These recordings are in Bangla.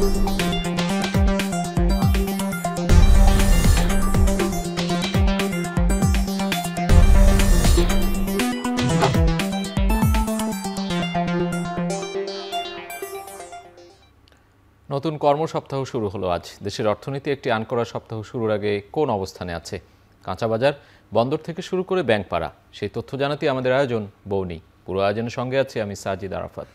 নতুন কর্মসপ্তাহ শুরু হলো আজ। দেশের অর্থনীতি একটি আনকরা সপ্তাহ শুরুর আগে কোন অবস্থানে আছে? কাঁচা বাজার, বন্দর থেকে শুরু করে ব্যাংক পাড়া, সেই তথ্য জানাতে আমাদের আয়োজন বৌনি। পুরো আয়োজনের সঙ্গে আছি আমি সাজিদ আরাফাত।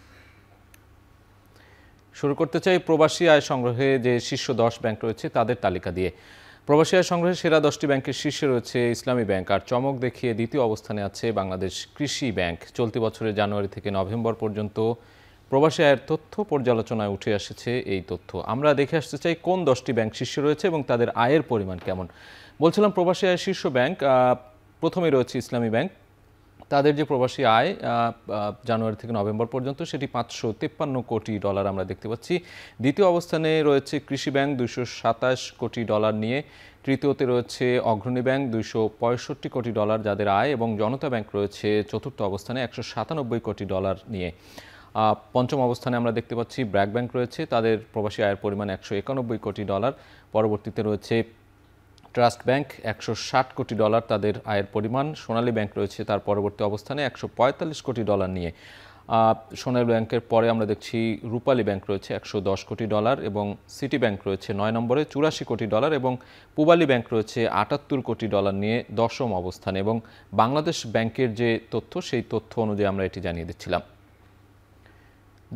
শুরু করতে চাই প্রবাসী আয় সংগ্রহে যে শীর্ষ 10 ব্যাংক রয়েছে তাদের তালিকা দিয়ে। প্রবাসী আয় সংগ্রহে সেরা 10টি ব্যাংকের শীর্ষে রয়েছে ইসলামী ব্যাংক, আর চমক দেখিয়ে দ্বিতীয় অবস্থানে আছে বাংলাদেশ কৃষি ব্যাংক। চলতি বছরের জানুয়ারি থেকে নভেম্বর পর্যন্ত প্রবাসী আয়ের তথ্য পর্যালোচনায় উঠে এসেছে এই তথ্য। আমরা দেখে আসতে চাই কোন 10টি ব্যাংক শীর্ষে রয়েছে এবং তাদের আয়ের পরিমাণ কেমন। বলছিলাম প্রবাসী আয়ের শীর্ষ ব্যাংক, প্রথমে রয়েছে ইসলামী ব্যাংক। তাদের যে প্রবাসী আয় জানুয়ারি থেকে নভেম্বর পর্যন্ত সেটি $553 কোটি আমরা দেখতে পাচ্ছি। দ্বিতীয় অবস্থানে রয়েছে কৃষি ব্যাংক $227 কোটি নিয়ে। তৃতীয়তে রয়েছে অগ্রণী ব্যাংক $265 কোটি যাদের আয়, এবং জনতা ব্যাংক রয়েছে চতুর্থ অবস্থানে $197 কোটি নিয়ে। পঞ্চম অবস্থানে আমরা দেখতে পাচ্ছি ব্র্যাক ব্যাংক রয়েছে, তাদের প্রবাসী আয়ের পরিমাণ $191 কোটি। পরবর্তীতে রয়েছে ট্রাস্ট ব্যাংক $160 কোটি তাদের আয়ের পরিমাণ। সোনালী ব্যাংক রয়েছে তার পরবর্তী অবস্থানে $145 কোটি নিয়ে। সোনালী ব্যাংকের পরে আমরা দেখছি রূপালী ব্যাংক রয়েছে $110 কোটি এবং সিটি ব্যাংক রয়েছে 9 নম্বরে $84 কোটি এবং পূবালী ব্যাংক রয়েছে $78 কোটি নিয়ে 10ম অবস্থানে। এবং বাংলাদেশ ব্যাংকের যে তথ্য সেই তথ্য অনুযায়ী আমরা এটি জানিয়ে দিচ্ছিলাম।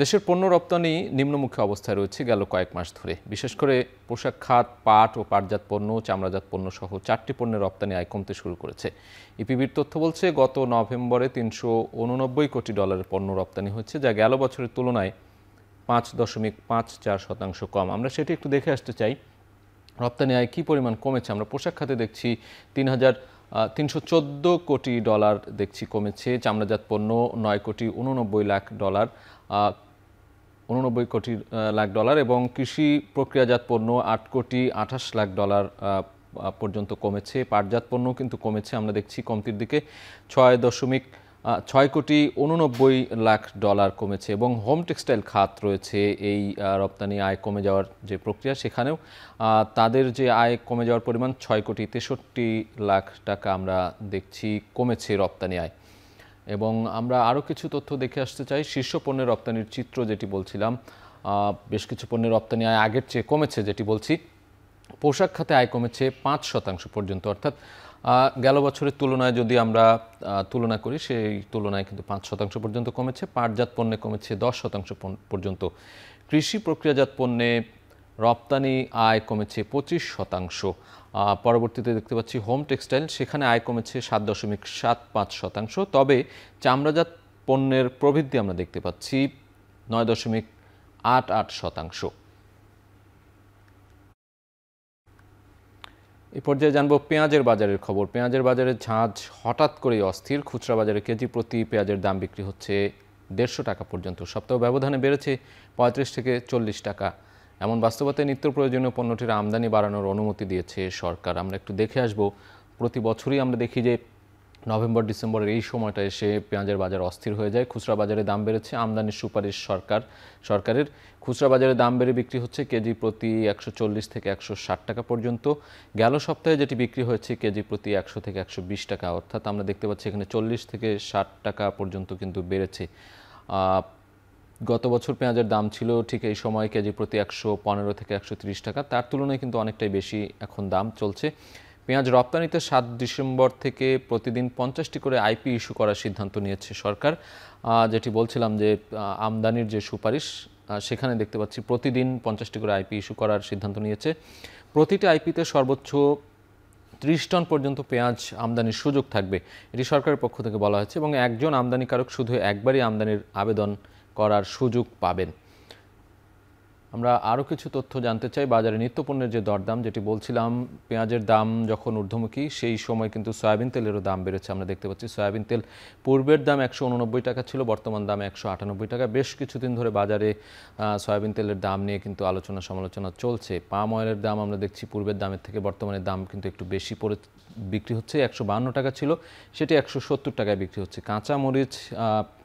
দেশের পণ্য রপ্তানি নিম্নমুখী অবস্থায় রয়েছে গেল কয়েক মাস ধরে। বিশেষ করে পোশাক খাত, পাট ও পাটজাত পণ্য, চামড়াজাত পণ্য সহ 4টি পণ্যের রপ্তানি আয় কমতে শুরু করেছে। ইপিবির তথ্য বলছে গত নভেম্বরে $389 কোটি পণ্য রপ্তানি হয়েছে, যা গেল বছরের তুলনায় 5.54% কম। আমরা সেটি একটু দেখে আসতে চাই রপ্তানি আয় কী পরিমাণ কমেছে। আমরা পোশাক খাতে দেখছি $314 কোটি দেখছি কমেছে। চামড়াজাত পণ্য $9.89 কোটি এবং কৃষি প্রক্রিয়াজাত পণ্য $8.28 কোটি পর্যন্ত কমেছে। পাটজাত পণ্য কিন্তু কমেছে, আমরা দেখছি কমতির দিকে $6.89 কোটি কমেছে। এবং হোম টেক্সটাইল খাত রয়েছে এই রপ্তানি আয় কমে যাওয়ার যে প্রক্রিয়া, সেখানেও তাদের যে আয় কমে যাওয়ার পরিমাণ $6.63 কোটি আমরা দেখছি কমেছে রপ্তানি আয়। এবং আমরা আরও কিছু তথ্য দেখে আসতে চাই। শীর্ষ পণ্যের রপ্তানির চিত্র যেটি বলছিলাম, বেশ কিছু পণ্যের রপ্তানি আয় আগের চেয়ে কমেছে যেটি বলছি। পোশাক খাতে আয় কমেছে 5% পর্যন্ত, অর্থাৎ গেল বছরের তুলনায় যদি আমরা তুলনা করি সেই তুলনায় কিন্তু 5% পর্যন্ত কমেছে। পাটজাত পণ্যে কমেছে 10% পর্যন্ত। কৃষি প্রক্রিয়াজাত পণ্যে রপ্তানি আয় কমেছে 25%। পরবর্তীতে দেখতে পাচ্ছি হোম টেক্সটাইল, সেখানে আয় কমেছে 7.75%। তবে চামড়াজাত পণ্যের প্রবৃদ্ধি আমরা দেখতে পাচ্ছি 9.88%। এই পর্যায়ে জানবো পেঁয়াজের বাজারের খবর। পেঁয়াজের বাজারে ঝাঁজ হঠাৎ করেই অস্থির। খুচরা বাজারে কেজি প্রতি পেঁয়াজের দাম বিক্রি হচ্ছে $150 পর্যন্ত। সপ্তাহ ব্যবধানে বেড়েছে 35 থেকে 40 টাকা। এমন বাস্তবতায় নিত্য প্রয়োজনীয় পণ্যটির আমদানি বাড়ানোর অনুমতি দিয়েছে সরকার। আমরা একটু দেখে আসব। প্রতি বছরই আমরা দেখি যে নভেম্বর ডিসেম্বরের এই সময়টা এসে পেঁয়াজের বাজার অস্থির হয়ে যায়। খুচরা বাজারে দাম বেড়েছে, আমদানির সুপারিশ সরকারের। খুচরা বাজারে দাম বেড়ে বিক্রি হচ্ছে কেজি প্রতি 140 থেকে 160 টাকা পর্যন্ত। গেল সপ্তাহে যেটি বিক্রি হয়েছে কেজি প্রতি 100 থেকে 120 টাকা, অর্থাৎ আমরা দেখতে পাচ্ছি এখানে 40 থেকে 60 টাকা পর্যন্ত কিন্তু বেড়েছে। গত বছর পেঁয়াজের দাম ছিল ঠিক এই সময় কেজি প্রতি 115 থেকে 130 টাকা, তার তুলনায় কিন্তু অনেকটাই বেশি এখন দাম চলছে। পেঁয়াজ রপ্তানিতে 7 ডিসেম্বর থেকে প্রতিদিন 50টি করে আইপি ইস্যু করার সিদ্ধান্ত নিয়েছে সরকার। যেটি বলছিলাম যে আমদানির যে সুপারিশ, সেখানে দেখতে পাচ্ছি প্রতিদিন 50টি করে আইপি ইস্যু করার সিদ্ধান্ত নিয়েছে। প্রতিটি আইপিতে সর্বোচ্চ 30 টন পর্যন্ত পেঁয়াজ আমদানির সুযোগ থাকবে, এটি সরকারের পক্ষ থেকে বলা হয়েছে। এবং একজন আমদানিকারক শুধু একবারই আমদানির আবেদন করার সুযোগ পাবেন। আমরা আরও কিছু তথ্য জানতে চাই। বাজারে নিত্যপণ্যের যে দরদাম, যেটি বলছিলাম পেঁয়াজের দাম যখন ঊর্ধ্বমুখী সেই সময় কিন্তু সয়াবিন তেলেরও দাম বেড়েছে। আমরা দেখতে পাচ্ছি সয়াবিন তেল পূর্বের দাম 189 টাকা ছিল, বর্তমান দাম 198 টাকা। বেশ কিছুদিন ধরে বাজারে সয়াবিন তেলের দাম নিয়ে কিন্তু আলোচনা সমালোচনা চলছে। পাম অয়েলের দাম আমরা দেখছি পূর্বের দামের থেকে বর্তমানে দাম কিন্তু একটু বেশি পড়ে বিক্রি হচ্ছে। 152 টাকা ছিল, সেটি 170 টাকায় বিক্রি হচ্ছে। কাঁচা মরিচ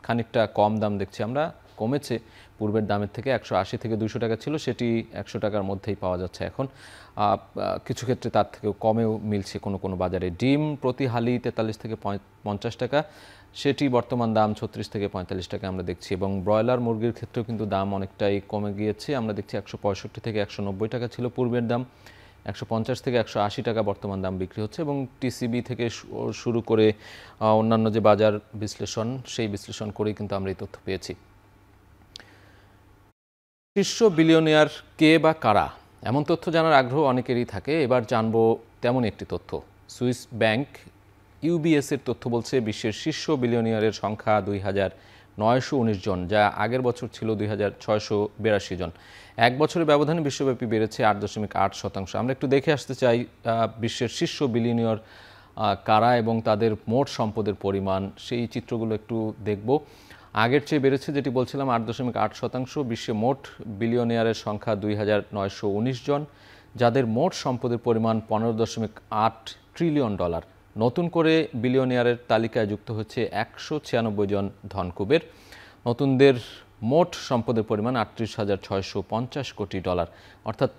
খানিকটা কম দাম দেখছি আমরা, কমেছে পূর্বের দামের থেকে। 180 থেকে 200 টাকা ছিল, সেটি 100 টাকার মধ্যেই পাওয়া যাচ্ছে এখন। কিছু ক্ষেত্রে তার থেকেও কমেও মিলছে কোনো কোনো বাজারে। ডিম প্রতি হালি 43 থেকে 50 টাকা, সেটি বর্তমান দাম 36 থেকে 45 টাকা আমরা দেখছি। এবং ব্রয়লার মুরগির ক্ষেত্রেও কিন্তু দাম অনেকটাই কমে গিয়েছে, আমরা দেখছি 165 থেকে 190 টাকা ছিল পূর্বের দাম, 150 থেকে 180 টাকা বর্তমান দাম বিক্রি হচ্ছে। এবং টিসিবি থেকে শুরু করে অন্যান্য যে বাজার বিশ্লেষণ, সেই বিশ্লেষণ করেই কিন্তু আমরা এই তথ্য পেয়েছি। শীর্ষ বিলিয়নিয়ার কে বা কারা, এমন তথ্য জানার আগ্রহ অনেকেরই থাকে। এবার জানবো তেমন একটি তথ্য। সুইস ব্যাংক ইউবিএস এর তথ্য বলছে বিশ্বের শীর্ষ বিলিয়নিয়ারের সংখ্যা 2919 জন, যা আগের বছর ছিল 2682 জন। এক বছরের ব্যবধানে বিশ্বব্যাপী বেড়েছে 8.8%। আমরা একটু দেখে আসতে চাই বিশ্বের শীর্ষ বিলিয়নিয়ার কারা এবং তাদের মোট সম্পদের পরিমাণ, সেই চিত্রগুলো একটু দেখব। আগের চেয়ে বেড়েছে, যেটি বলছিলাম 8.8%। বিশ্বে মোট বিলিয়নিয়ারের সংখ্যা 2919 জন, যাদের মোট সম্পদের পরিমাণ $15.8 ট্রিলিয়ন। নতুন করে বিলিয়নিয়ারের তালিকায় যুক্ত হচ্ছে 196 জন ধনকুবের। নতুনদের মোট সম্পদের পরিমাণ $38,650 কোটি। অর্থাৎ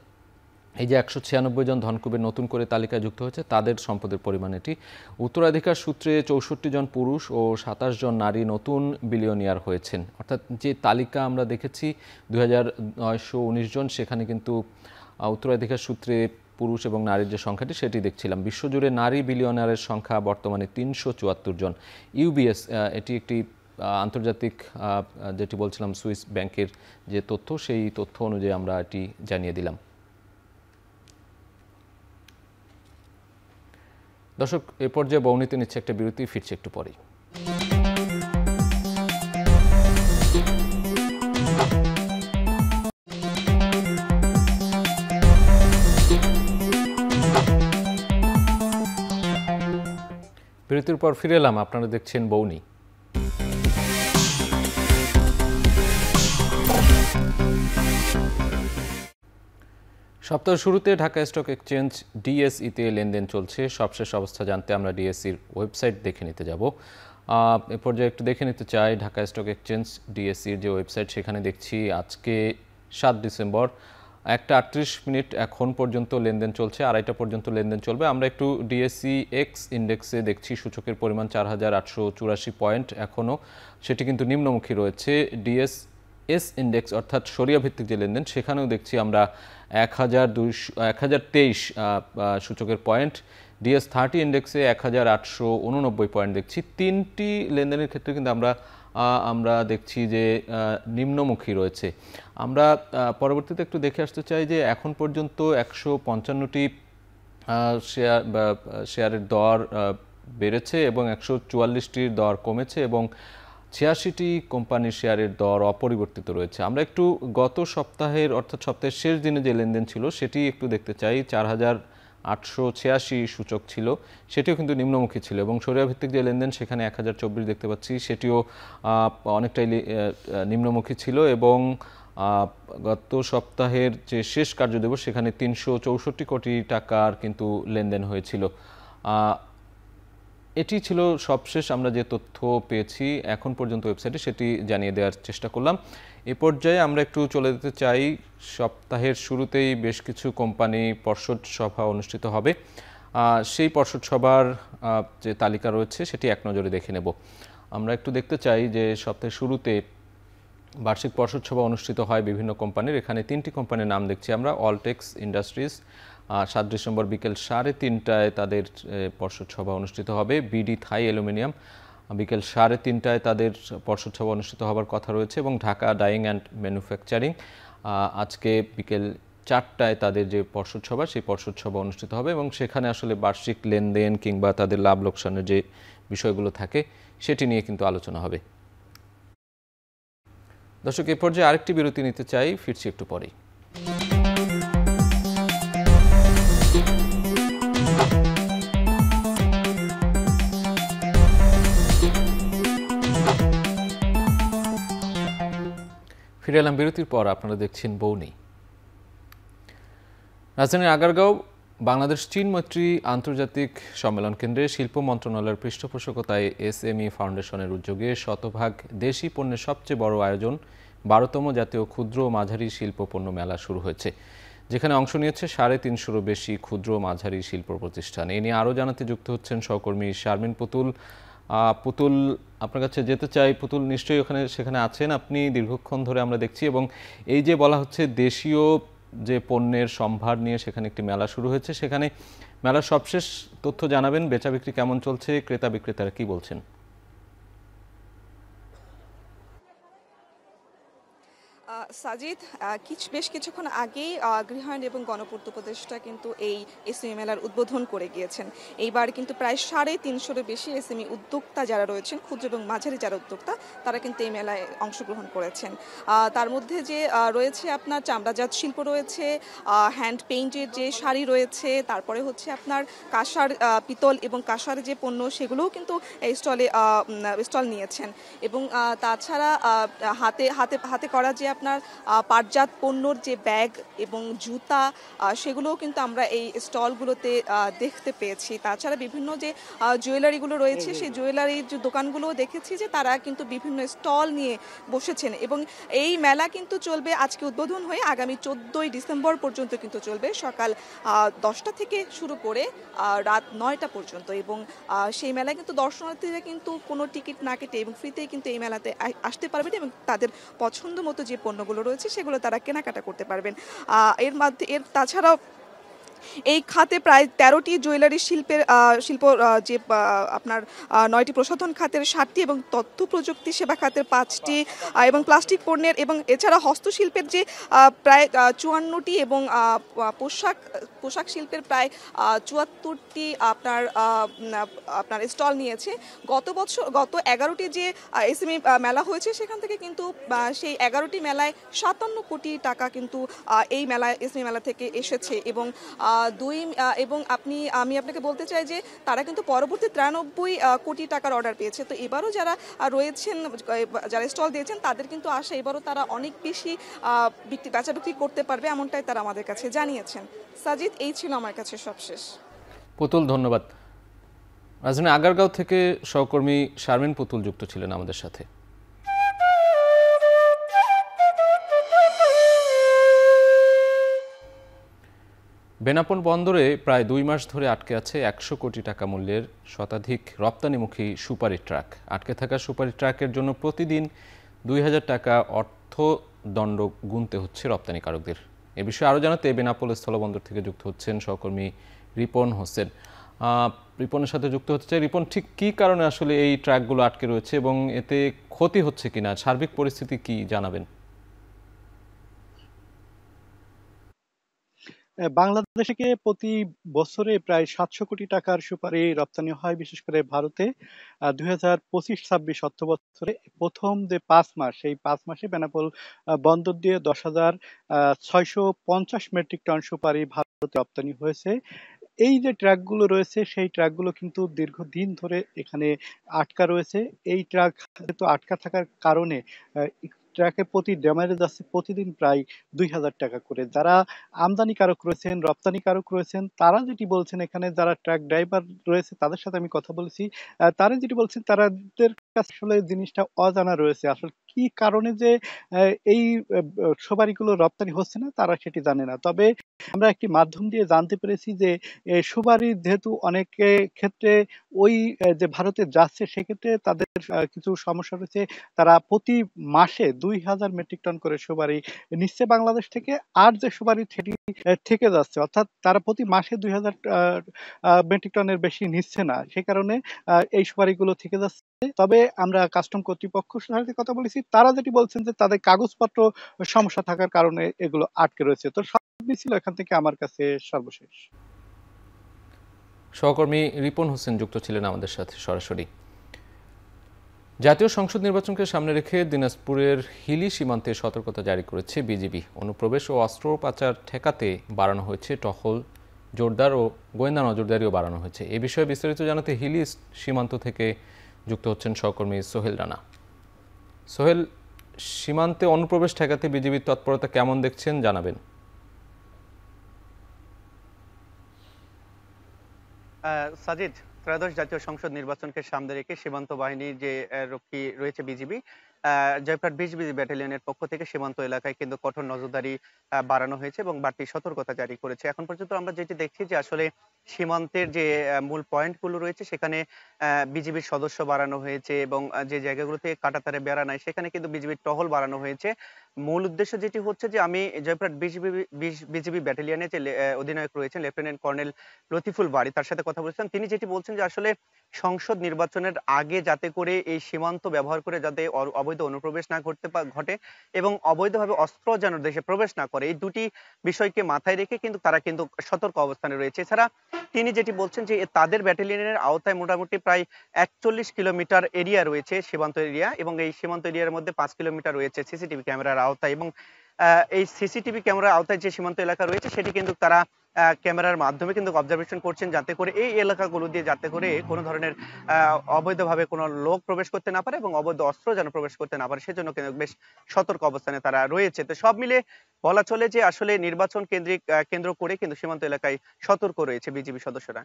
এই যে 196 জন ধনকুবের নতুন করে তালিকায় যুক্ত হয়েছে, তাদের সম্পদের পরিমাণ এটি। উত্তরাধিকার সূত্রে 64 জন পুরুষ ও 27 জন নারী নতুন বিলিয়নিয়ার হয়েছেন। অর্থাৎ যে তালিকা আমরা দেখেছি 2919 জন, সেখানে কিন্তু উত্তরাধিকার সূত্রে পুরুষ এবং নারীর যে সংখ্যাটি সেটি দেখছিলাম। বিশ্বজুড়ে নারী বিলিয়নিয়ারের সংখ্যা বর্তমানে 374 জন। ইউবিএস এটি একটি আন্তর্জাতিক, যেটি বলছিলাম সুইস ব্যাংকের যে তথ্য, সেই তথ্য অনুযায়ী আমরা এটি জানিয়ে দিলাম। দর্শক, এ পর্যায়ে বর্ণিত নিচ্ছে একটা বিরতি, ফিরছে একটু পরেই। বিরতির পর ফিরে এলাম, আপনারা দেখছেন বৌনি। সপ্তাহের শুরুতে ঢাকা স্টক এক্সচেঞ্জ ডিএসইতে লেনদেন চলছে। সবশেষ অবস্থা জানতে আমরা ডিএসইর ওয়েবসাইট দেখে নিতে যাব। এ পর্যায়ে একটু দেখে নিতে চাই ঢাকা স্টক এক্সচেঞ্জ ডিএসইর যে ওয়েবসাইট, সেখানে দেখছি আজকে 7 ডিসেম্বর 1:38 এখন পর্যন্ত লেনদেন চলছে, 2:30 পর্যন্ত লেনদেন চলবে। আমরা একটু ডিএসই এক্স ইন্ডেক্সে দেখছি সূচকের পরিমাণ 4884 পয়েন্ট এখনও, সেটি কিন্তু নিম্নমুখী রয়েছে। ডিএসএস ইন্ডেক্স অর্থাৎ সরিয়া ভিত্তিক যে লেনদেন, সেখানেও দেখছি আমরা 1023 সূচকের পয়েন্ট। ডিএস30 ইন্ডেক্সে 1889 পয়েন্ট দেখছি। তিনটি লেনদেনের ক্ষেত্রে কিন্তু আমরা দেখছি যে নিম্নমুখী রয়েছে। আমরা পরবর্তীতে একটু দেখে আসতে চাই যে এখন পর্যন্ত 155টি শেয়ারের দর বেড়েছে এবং 144টির দর কমেছে এবং 86টি কোম্পানির শেয়ারের দর অপরিবর্তিত রয়েছে। আমরা একটু গত সপ্তাহের অর্থাৎ সপ্তাহের শেষ দিনে যে লেনদেন ছিল সেটি একটু দেখতে চাই। 4886 সূচক ছিল, সেটিও কিন্তু নিম্নমুখী ছিল এবং সরিয়া ভিত্তিক যে লেনদেন সেখানে 1024 দেখতে পাচ্ছি, সেটিও অনেকটাই নিম্নমুখী ছিল এবং গত সপ্তাহের যে শেষ কার্যদিবস সেখানে 364 কোটি টাকার কিন্তু লেনদেন হয়েছিল। এটি ছিল সবশেষ আমরা যে তথ্য পেয়েছি এখন পর্যন্ত ওয়েবসাইটে, সেটি জানিয়ে দেওয়ার চেষ্টা করলাম। এ পর্যায়ে আমরা একটু চলে যেতে চাই, সপ্তাহের শুরুতেই বেশ কিছু কোম্পানি পর্ষদ সভা অনুষ্ঠিত হবে। সেই পর্ষদ সভার যে তালিকা রয়েছে সেটি এক নজরে দেখে নেব। আমরা একটু দেখতে চাই যে সপ্তাহের শুরুতে বার্ষিক পর্ষদ সভা অনুষ্ঠিত হয় বিভিন্ন কোম্পানির। এখানে 3টি কোম্পানির নাম দেখছি আমরা। অলটেক্স ইন্ডাস্ট্রিজ 7 ডিসেম্বর বিকেল 3:30টায় তাদের পর্ষদ সভা অনুষ্ঠিত হবে। বিডি থাই অ্যালুমিনিয়াম বিকেল 3:30টায় তাদের পর্ষদ সভা অনুষ্ঠিত হবার কথা রয়েছে এবং ঢাকা ডাইং অ্যান্ড ম্যানুফ্যাকচারিং আজকে বিকেল 4টায় তাদের যে পর্ষদ সভা, সেই পর্ষদ সভা অনুষ্ঠিত হবে এবং সেখানে আসলে বার্ষিক লেনদেন কিংবা তাদের লাভ লোকসানের যে বিষয়গুলো থাকে সেটি নিয়ে কিন্তু আলোচনা হবে। দর্শক, এ পর্যায়ে আরেকটি বিরতি নিতে চাই, ফিরছি একটু পরেই। ফিরে এলাম বিরতির পর, আপনারা দেখছেন বৌনি। রাজধানীর আগারগাঁও বাংলাদেশ চীন মৈত্রী আন্তর্জাতিক সম্মেলন কেন্দ্রে শিল্প মন্ত্রণালয়ের পৃষ্ঠপোষকতায় এসএমই ফাউন্ডেশনের উদ্যোগে শতভাগ দেশি পণ্যের সবচেয়ে বড় আয়োজন 12তম জাতীয় ক্ষুদ্র ও মাঝারি শিল্প পণ্য মেলা শুরু হয়েছে, যেখানে অংশ নিয়েছে 350-ও বেশি ক্ষুদ্র ও মাঝারি শিল্প প্রতিষ্ঠান। এ নিয়ে আরও জানাতে যুক্ত হচ্ছেন সহকর্মী শারমিন পুতুল। পুতুল, আপনার কাছে যেতে চাই। পুতুল, নিশ্চয়ই সেখানে আছেন আপনি, দীর্ঘক্ষণ ধরে আমরা দেখছি, এবং এই যে বলা হচ্ছে দেশীয় যে পণ্যের সম্ভার নিয়ে সেখানে একটি মেলা শুরু হয়েছে, সেখানে মেলার সবশেষ তথ্য জানাবেন। বেচা বিক্রি কেমন চলছে, ক্রেতা বিক্রেতারা কি বলছেন? সাজিদ, বেশ কিছুক্ষণ আগেই গৃহায়ণ এবং গণপূর্ত উপদেষ্টা কিন্তু এই এসএমই মেলার উদ্বোধন করে গিয়েছেন। এইবার কিন্তু প্রায় 350-এর বেশি এসএমই উদ্যোক্তা যারা রয়েছেন, ক্ষুদ্র এবং মাঝারি যারা উদ্যোক্তা, তারা কিন্তু এই মেলায় অংশগ্রহণ করেছেন। তার মধ্যে যে রয়েছে আপনার চামড়াজাত শিল্প রয়েছে, হ্যান্ড পেইন্টের যে শাড়ি রয়েছে, তারপরে হচ্ছে আপনার কাঁসার, পিতল এবং কাঁসার যে পণ্য, সেগুলোও কিন্তু এই স্টল নিয়েছেন। এবং তাছাড়া হাতে হাতে হাতে করা যে আপনার পাটজাত পণ্যর যে ব্যাগ এবং জুতা, সেগুলোও কিন্তু আমরা এই স্টলগুলোতে দেখতে পেয়েছি। তাছাড়া বিভিন্ন যে জুয়েলারিগুলো রয়েছে, সেই জুয়েলারির যে দোকানগুলোও দেখেছি যে তারা কিন্তু বিভিন্ন স্টল নিয়ে বসেছেন। এবং এই মেলা কিন্তু চলবে, আজকে উদ্বোধন হয়ে আগামী 14ই ডিসেম্বর পর্যন্ত কিন্তু চলবে, সকাল 10টা থেকে শুরু করে রাত 9টা পর্যন্ত। এবং সেই মেলায় কিন্তু দর্শনার্থীরা কিন্তু কোনো টিকিট না কেটে এবং ফ্রিতেই কিন্তু এই মেলাতে আসতে পারবেন এবং তাদের পছন্দ মতো যে পণ্যগুলো রয়েছে সেগুলো তারা কেনাকাটা করতে পারবেন। তাছাড়াও এই খাতে প্রায় 13টি জুয়েলারি শিল্প, যে আপনার 9টি প্রসাধন খাতের 7টি এবং তথ্য প্রযুক্তি সেবা খাতের 5টি এবং প্লাস্টিক পণ্যের, এবং এছাড়া হস্তশিল্পের যে প্রায় 54টি এবং পোশাক শিল্পের প্রায় 74টি আপনার স্টল নিয়েছে। গত 11টি যে এসএমই মেলা হয়েছে, সেখান থেকে কিন্তু সেই 11টি মেলায় 57 কোটি টাকা কিন্তু এই মেলায়, এসএমই মেলা থেকে এসেছে। এবং আমি আপনাকে বলতে চাই যে তারা কিন্তু পরবর্তী 93 কোটি টাকার অর্ডার পেয়েছে। তো এবারও যারা রয়েছেন, যারা স্টল দিয়েছেন, তাদের কিন্তু আশা এবারও তারা অনেক বেশি বেচা বিক্রি করতে পারবে, এমনটাই তারা আমাদের কাছে জানিয়েছেন। সাজিদ, এই ছিল আমার কাছে সবশেষ। পুতুল, ধন্যবাদ। রাজধানী আগারগাঁও থেকে সহকর্মী শারমিন পুতুল যুক্ত ছিলেন আমাদের সাথে। বেনাপোল বন্দরে প্রায় 2 মাস ধরে আটকে আছে 100 কোটি টাকা মূল্যের শতাধিক রপ্তানিমুখী সুপারি ট্রাক। আটকে থাকা সুপারি ট্রাকের জন্য প্রতিদিন 2000 টাকা অর্থদণ্ড গুনতে হচ্ছে রপ্তানিকারকদের। এ বিষয়ে আরও জানাতে বেনাপোল স্থলবন্দর থেকে যুক্ত হচ্ছেন সহকর্মী রিপন হোসেন। রিপনের সাথে যুক্ত হতে চাই। রিপন, ঠিক কী কারণে আসলে এই ট্রাকগুলো আটকে রয়েছে এবং এতে ক্ষতি হচ্ছে কিনা, সার্বিক পরিস্থিতি কি জানাবেন? বাংলাদেশ থেকে প্রতি বছরে প্রায় 700 কোটি টাকার সুপারি রপ্তানি হয়, বিশেষ করে ভারতে। 2025-26 অর্থ বছরে প্রথম যে 5 মাস, এই 5 মাসে বেনাপোল বন্দর দিয়ে 10,650 মেট্রিক টন সুপারি ভারতে রপ্তানি হয়েছে। এই যে ট্রাকগুলো রয়েছে, সেই ট্রাকগুলো কিন্তু দীর্ঘদিন ধরে এখানে আটকা রয়েছে। এই ট্রাক তো আটকা থাকার কারণে ট্রাকে প্রতি ড্যামারে যাচ্ছে প্রতিদিন প্রায় 2000 টাকা করে। যারা আমদানিকারক রয়েছেন, রপ্তানিকারক রয়েছেন, তারা যেটি বলছেন, এখানে যারা ট্রাক ড্রাইভার রয়েছে তাদের সাথে আমি কথা বলেছি, তারা যেটি বলছেন, তাদের কাছে আসলে জিনিসটা অজানা রয়েছে। আসলে কি কারণে যে এই সুপারিগুলো রপ্তানি হচ্ছে না, তারা সেটি জানে না। তবে আমরা একটি মাধ্যম দিয়ে জানতে পেরেছি যে সুপারি যেহেতু অনেকে ক্ষেত্রে ওই যে ভারতে যাচ্ছে, সেক্ষেত্রে তাদের কিছু সমস্যা রয়েছে। তারা প্রতি মাসে 2000 মেট্রিক টন করে সুপারি নিচ্ছে বাংলাদেশ থেকে। আর যে সুপারি থেকে যাচ্ছে, অর্থাৎ তারা প্রতি মাসে 2000 মেট্রিক টনের বেশি নিচ্ছে না। সে কারণে এই সুপারিগুলো থেকে যাচ্ছে। তবে আমরা কাস্টম কর্তৃপক্ষের সাথে কথা বলেছি, তারা যেটি বলছেন যে তাদের কাগজপত্র সমস্যা থাকার কারণে এগুলো আটকে রয়েছে। তো সব ছিল এখান থেকে আমার কাছে সর্বশেষ। সহকর্মী রিপন হোসেন যুক্ত ছিলেন আমাদের সাথে সরাসরি। জাতীয় সংসদ নির্বাচনকে সামনে রেখে দিনাজপুরের হিলি সীমান্তে সতর্কতা জারি করেছে বিজিবি। অনুপ্রবেশ ও অস্ত্র পাচার ঠেকাতে বাড়ানো হয়েছে টহল জোরদার ও গোয়েন্দা নজরদারিও বাড়ানো হয়েছে। এ বিষয়ে বিস্তারিত জানাতে হিলি সীমান্ত থেকে যুক্ত হচ্ছেন সহকর্মী সোহেল রানা। সোহেল, সীমান্তে অনুপ্রবেশ ঠেকাতে বিজিবির তৎপরতা কেমন দেখছেন, জানাবেন। সাজিদ, ত্রয়োদশ জাতীয় সংসদ নির্বাচনকে সামনে রেখে সীমান্ত বাহিনীর যে রক্ষী রয়েছে বিজিবি, জয়পুরহাট ২০ বিজিবি ব্যাটালিয়নের পক্ষ থেকে সীমান্ত এলাকায় কিন্তু কঠোর নজরদারি বাড়ানো হয়েছে এবং বাড়তি সতর্কতা জারি করেছে। এখন পর্যন্ত আমরা যেটি দেখছি যে আসলে সীমান্তের যে মূল পয়েন্টগুলো রয়েছে সেখানে বিজিবির সদস্য বাড়ানো হয়েছে এবং যে জায়গাগুলোতে কাঁটাতারে বেড়া নাই সেখানে কিন্তু বিজিবির টহল বাড়ানো হয়েছে। মূল উদ্দেশ্য যেটি হচ্ছে যে আমি জয়পুরহাট বিজিবি ব্যাটালিয়নে যে অধিনায়ক রয়েছেন লেফটেন্যান্ট কর্নেল লতিফুল বারী তার সাথে কথা বলেছিলাম। তিনি যেটি বলছেন যে আসলে সংসদ নির্বাচনের আগে যাতে করে এই সীমান্ত ব্যবহার করে যাতে অবৈধ অনুপ্রবেশ না ঘটে এবং অবৈধভাবে অস্ত্র যেন দেশে প্রবেশ না করে, এই দুটি বিষয়কে মাথায় রেখে কিন্তু তারা কিন্তু সতর্ক অবস্থানে রয়েছে। এছাড়া তিনি যেটি বলছেন যে তাদের ব্যাটালিয়নের আওতায় মোটামুটি প্রায় ৪১ কিলোমিটার এরিয়া রয়েছে সীমান্ত এরিয়া এবং এই সীমান্ত এরিয়ার মধ্যে ৫ কিলোমিটার রয়েছে সিসিটিভি ক্যামেরার আওতায় এবং এই সিসিটিভি ক্যামেরার আওতায় যে সীমান্ত এলাকা রয়েছে সেটি কিন্তু তারা ক্যামেরার মাধ্যমে কিন্তু অবজারভেশন করছেন যাতে করে এই এলাকাগুলো দিয়ে যাতে করে কোনো ধরনের অবৈধভাবে কোনো লোক প্রবেশ করতে না পারে এবং অবৈধ অস্ত্র যেন প্রবেশ করতে না পারে সেজন্য কিন্তু বেশ সতর্ক অবস্থানে তারা রয়েছে। তো সব মিলে বলা চলে যে আসলে নির্বাচন কেন্দ্র করে কিন্তু সীমান্ত এলাকায় সতর্ক রয়েছে বিজিবি সদস্যরা।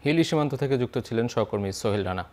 হিলি সীমান্ত থেকে যুক্ত ছিলেন সহকর্মী সোহেল রানা।